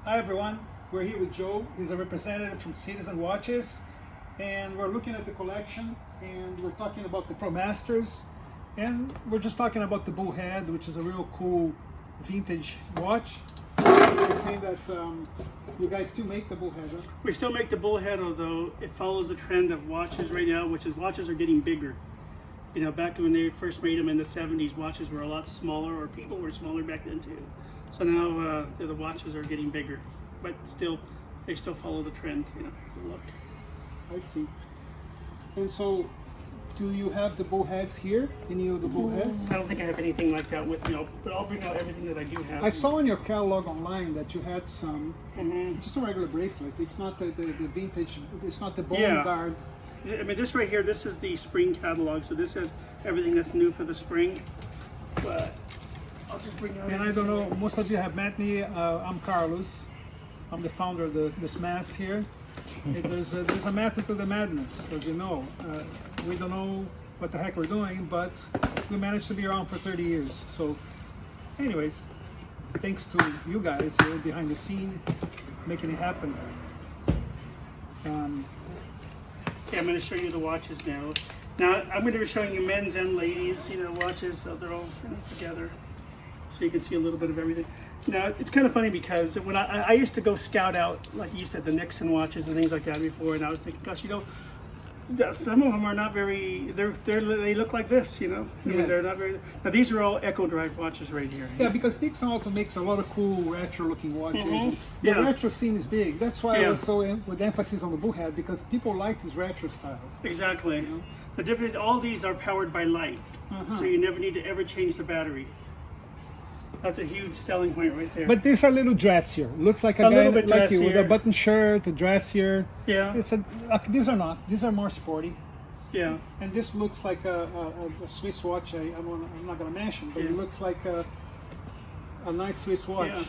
Hi everyone, we're here with Joe. He's a representative from Citizen Watches, and we're looking at the collection, and we're talking about the Pro Masters, and we're just talking about the Bullhead, which is a real cool vintage watch. You're saying that you guys still make the Bullhead, huh? We still make the Bullhead, although it follows the trend of watches right now, which is watches are getting bigger. You know, back when they first made them in the 70s, watches were a lot smaller, or people were smaller back then too. So now the watches are getting bigger, but still, they still follow the trend, you know, the look. I see. And so, do you have the Bullheads here? Any of the Bullheads? I don't think I have anything like that with me, but I'll bring out everything that I do have. I saw in your catalog online that you had some, just a regular bracelet. It's not the vintage, it's not the bone guard. I mean, this right here, this is the spring catalog, so this has everything that's new for the spring. But I'll just bring out. And I don't know, most of you have met me. I'm Carlos. I'm the founder of this mass here. There's a method to the madness, as you know. We don't know what the heck we're doing, but we managed to be around for 30 years. So, anyways, thanks to you guys here behind the scene, making it happen. Okay, I'm going to show you the watches now. Now, I'm going to be showing you men's and ladies, you know, watches, so they're all together. So you can see a little bit of everything. Now, it's kind of funny because when I used to go scout out, like you said, the Nixon watches and things like that before, and I was thinking, gosh, you know, some of them are not very, they look like this, you know? I mean, they're not very, now these are all Echo Drive watches right here. Yeah, because Nixon also makes a lot of cool retro-looking watches. The retro scene is big. That's why I was so with emphasis on the Bullhead, because people like these retro styles. Exactly. You know? The difference, all these are powered by light, so you never need to ever change the battery. That's a huge selling point right there. But these are a little dressier. Looks like a guy little bit like you with dressier. a button shirt, a dressier. Yeah. It's these are not. These are more sporty. Yeah. And this looks like a Swiss watch. I'm not going to mention, but it looks like a nice Swiss watch. Yeah.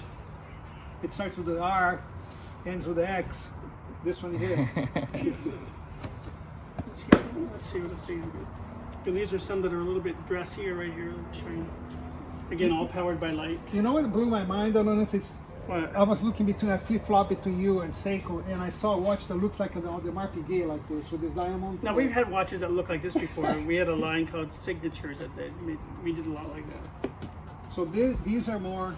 It starts with the R, ends with the X. This one here. Let's see. And these are some that are a little bit dressier right here. Let me show you. Again, all powered by light. You know what blew my mind? I don't know if it's. What? I was looking between a flip-flop between you and Seiko, and I saw a watch that looks like the Marquis Gay like this with this diamond. Now we've had watches that look like this before. We had a line called Signature that we did a lot like that. So these are more,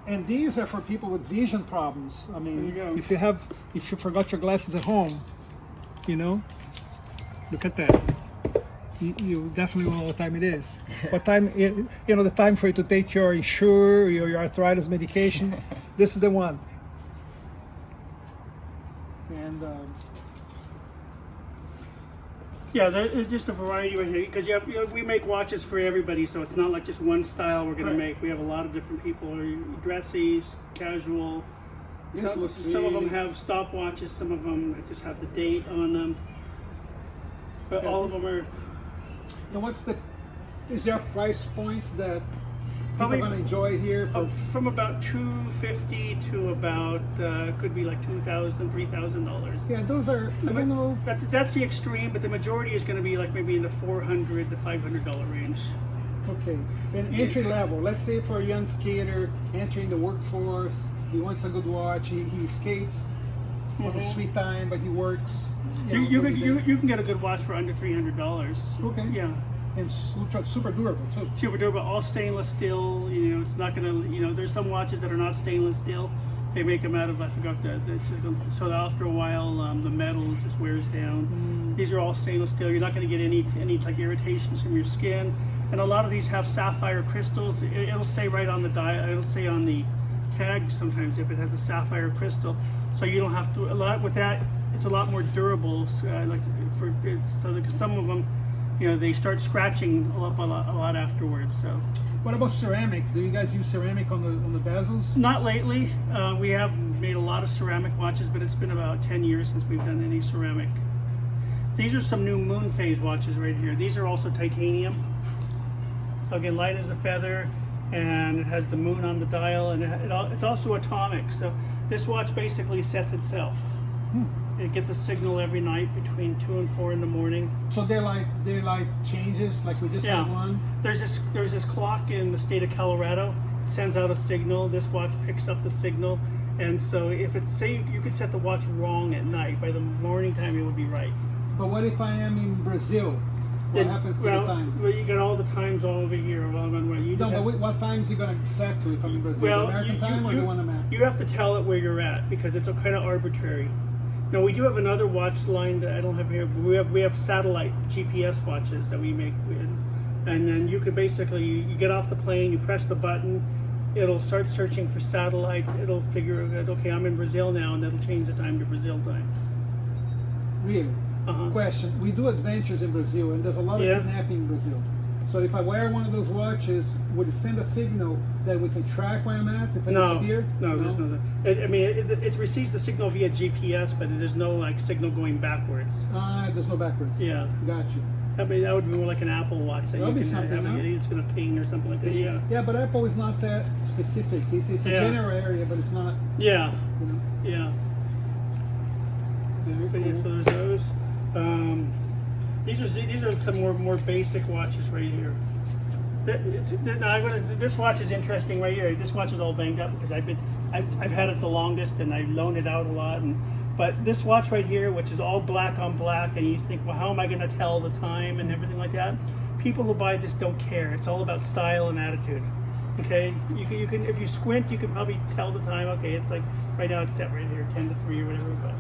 and these are for people with vision problems. I mean, There you if you forgot your glasses at home, you know, look at that. You definitely know what time it is. What time, you know, the time for you to take your Ensure, your arthritis medication. This is the one. And yeah, there's just a variety right here because we make watches for everybody, so it's not like just one style we're going to make. We have a lot of different people, dressy, casual. Some of them have stopwatches, some of them just have the date on them. But all of them are. And is there a price point that people are going to enjoy here? From about $250 to about, could be like $2,000, $3,000. Yeah, those are, I don't know. That's the extreme, but the majority is going to be like maybe in the $400 to $500 range. Okay, and entry level, let's say for a young skater entering the workforce, he wants a good watch, he skates on his sweet time, but he works. You can get a good watch for under $300. Okay. Yeah. And super durable too. Super durable, all stainless steel. You know, it's not gonna. You know, there's some watches that are not stainless steel. They make them out of, I forgot that. So after a while, the metal just wears down. These are all stainless steel. You're not going to get any like irritations from your skin. And a lot of these have sapphire crystals. It'll say right on the dial. It'll say on the tag sometimes if it has a sapphire crystal. So you don't have to. A lot with that. It's a lot more durable. Because some of them, you know, they start scratching a lot afterwards. So. What about ceramic? Do you guys use ceramic on the bezels? Not lately. We have made a lot of ceramic watches, but it's been about 10 years since we've done any ceramic. These are some new moon phase watches right here. These are also titanium. So again, light as a feather, and it has the moon on the dial, and it's also atomic. So this watch basically sets itself. It gets a signal every night between 2 and 4 in the morning. So daylight changes, like we just had one? There's this clock in the state of Colorado, sends out a signal. This watch picks up the signal, And so if it's, say you could set the watch wrong at night, by the morning time it would be right. But what if I am in Brazil? What happens to the time? Well, you got all the times all over here. You just No, but what time is it going to set to if I'm in Brazil? well, American time or the one I'm at? you have to tell it where you're at because it's a kind of arbitrary. Now we do have another watch line that I don't have here. But we have satellite GPS watches that we make, and then you can basically you get off the plane, you press the button, it'll start searching for satellite. It'll figure out, okay, I'm in Brazil now, and that'll change the time to Brazil time. Really? Uh-huh. Question. We do adventures in Brazil, and there's a lot of kidnapping in Brazil. So if I wear one of those watches, would it send a signal that we can track where I'm at if I disappear? No, there's no. It receives the signal via GPS, but there's no like signal going backwards. There's no backwards. Yeah. Got you. That would be more like an Apple Watch that That'll you be can something, have. huh? It's going to ping or something like that. Yeah. Yeah, but Apple is not that specific. It's a general area, but it's not. Yeah. You know, Yeah. very But yeah, cool. so there's those. These are some more basic watches right here. This watch is interesting right here. This watch is all banged up because I've had it the longest and I loaned it out a lot. But this watch right here, which is all black on black, and you think, well, how am I going to tell the time and everything like that? People who buy this don't care. It's all about style and attitude. Okay, you can if you squint, you can probably tell the time. Okay, it's like right now it's set right here, 10 to 3 or whatever.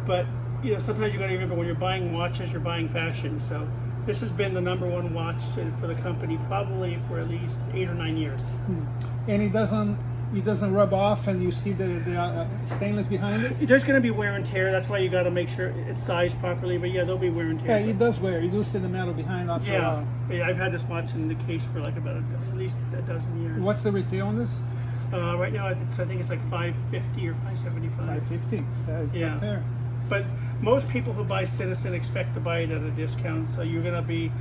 But you know, sometimes you got to remember when you're buying watches, you're buying fashion. So this has been the #1 watch for the company probably for at least 8 or 9 years. And it doesn't rub off, and you see the stainless behind it. There's going to be wear and tear. That's why you got to make sure it's sized properly. But yeah, there'll be wear and tear. Yeah, it does wear. You do see the metal behind after a while. Yeah, I've had this watch in the case for like about at least a dozen years. What's the retail on this? Right now, I think it's like $550 or $575. $550. It's up there. But most people who buy Citizen expect to buy it at a discount, so you're gonna be,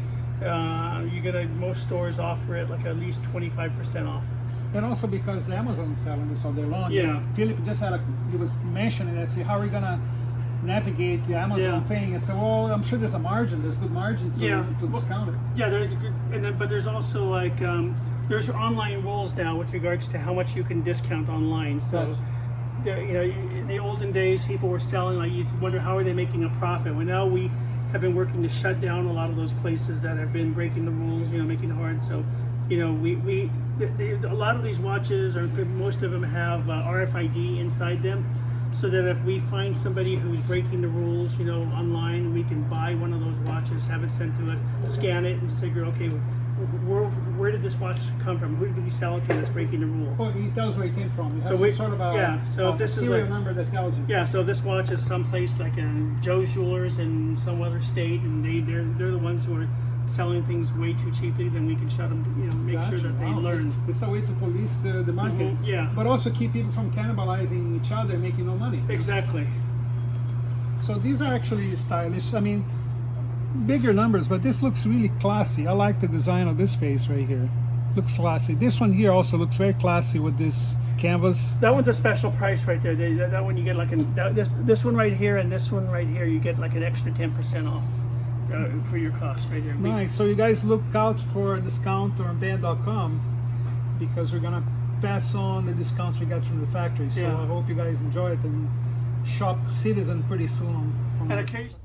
most stores offer it like at least 25% off. And also because Amazon is selling this all day long. Yeah. Philip just he was mentioning that. See, how are we gonna navigate the Amazon thing? And so, well, I'm sure there's a margin. There's good margin to discount it. Yeah, there's good, but there's also like there's online rules now with regards to how much you can discount online. So. In the olden days, people were selling, like, you wonder how are they making a profit. Well, now we have been working to shut down a lot of those places that have been breaking the rules, making it hard. So, a lot of these watches, or most of them, have RFID inside them, so that if we find somebody who's breaking the rules, online, we can buy one of those watches, have it sent to us, scan it, and figure, okay, where did this watch come from? Who did we sell it to that's breaking the rule? Well, it tells where it came from. It has So sort of a so if this is serial like, number that tells you. Yeah, so if this watch is someplace like Joe's Jewelers in some other state, and they're the ones who are selling things way too cheaply, then we can shut them. Make sure that they learn. It's a way to police the market. Yeah. But also keep people from cannibalizing each other, making no money. Exactly. So these are actually stylish. I mean, bigger numbers, but this looks really classy. I like the design of this face right here. Looks classy. This one here also looks very classy with this canvas. That one's a special price right there. That one you get like this one right here and this one right here, you get like an extra 10% off for your cost right there. Nice. So you guys look out for a discount on banned.com because we're gonna pass on the discounts we got from the factory. So I hope you guys enjoy it and shop Citizen pretty soon. And occasionally.